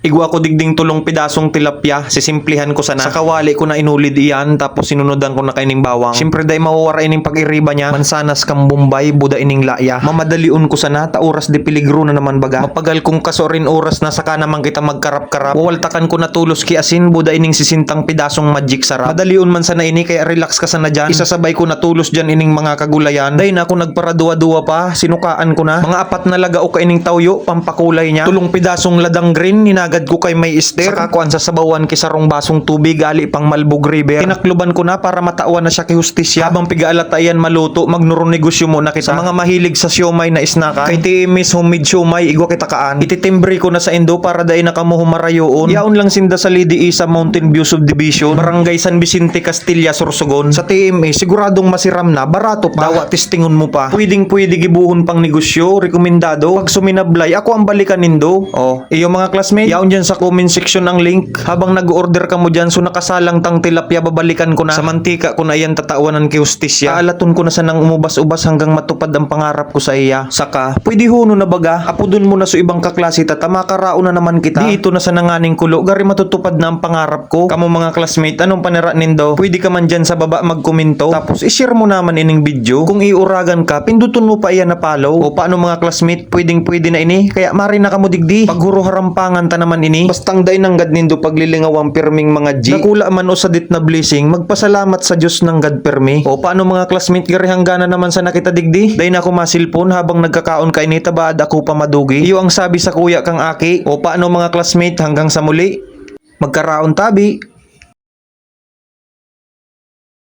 Igwa ko digding tulong pidasong tilapia, sisimplihan ko sana. Sa kawali ko na inulid iyan, tapos sinunodan ko na kaining bawang. Siyempre day mawawara ining pag-iriba niya, mansanas kang Bombay, buda ining laya. Mamadaliun ko sana, ta oras de peligro na naman baga. Mapagal kong kasorin oras na saka naman kita magkarap-karap. Wawaltakan ko na tulos ki asin, buda ining sisintang pidasong magic sarap. Madaliun man sana ini, kaya relax ka sana dyan. Isasabay ko na tulos dyan ining mga kagulayan. Day na ako nagparadua-dua pa, sinukaan ko na. Mga 4 na laga o kaining tawyo, pampakulay niya. Tulong pidasong ladang green, agad ko kay may ester. Saka ko ang sasabawan kisarong basong tubig gali pang Malbog River. Tinakluban ko na para matawan na siya kay hustisya. Habang pigaalatayan maluto, magnurong negosyo mo na kita. Sa mga mahilig sa siomay na isnakan, kay Timis homemade siomay, igwa kitakaan. Ititimbre ko na sa Indo para day nakamuho marayoon. Yaon lang sinda sa Lidi sa Mountain View Subdivision, Barangay San Vicente, Castilla, Sorsogon. Sa TMA, siguradong masiram na, barato pa. Dawa testingon mo pa. Pwedeng gibuhon pang negosyo, rekomendado. Pag suminablay, ako ang balikan nindo. Oh, iyo mga classmate, yaon dyan sa comment section ang link. Habang nag-order ka mo dyan, so nakasalang tang tilapia, babalikan ko na. Sa mantika ko na yan tatawanan kay hustisya. Aalaton ko na sa nang umubas-ubas hanggang matupad ang pangarap ko sa iya. Saka, pwede huno na baga, apudon mo na sa ibang kaklase tata, makarao na naman kita. Dito na sa nanganing kulo, gari matutupad na ang pangarap ko. Kamo mga classmate, anong panira nindo? Pwede ka man dyan sa baba magkomento. Tapos, ishare mo naman ining video. Kung iuragan ka, pinduton mo pa iyan na follow. O paano mga classmate, pwede na ini. Kaya mari na kamo digdi. Paghuro harampangan ta naman ini. Bastang day nang gad nindo paglilingaw ang pirming mga G. Nakula man o sa dit na blessing, magpasalamat sa Diyos ng God permi. O paano mga classmate, gari hanggana naman sa nakita digdi. Day na ako masilpon habang nagkakaon kay ni tabad ako pa madugi. Iyo ang sabi sa kuya kang aki. O paano mga classmate, hanggang sa muli. Magkaraon tabi.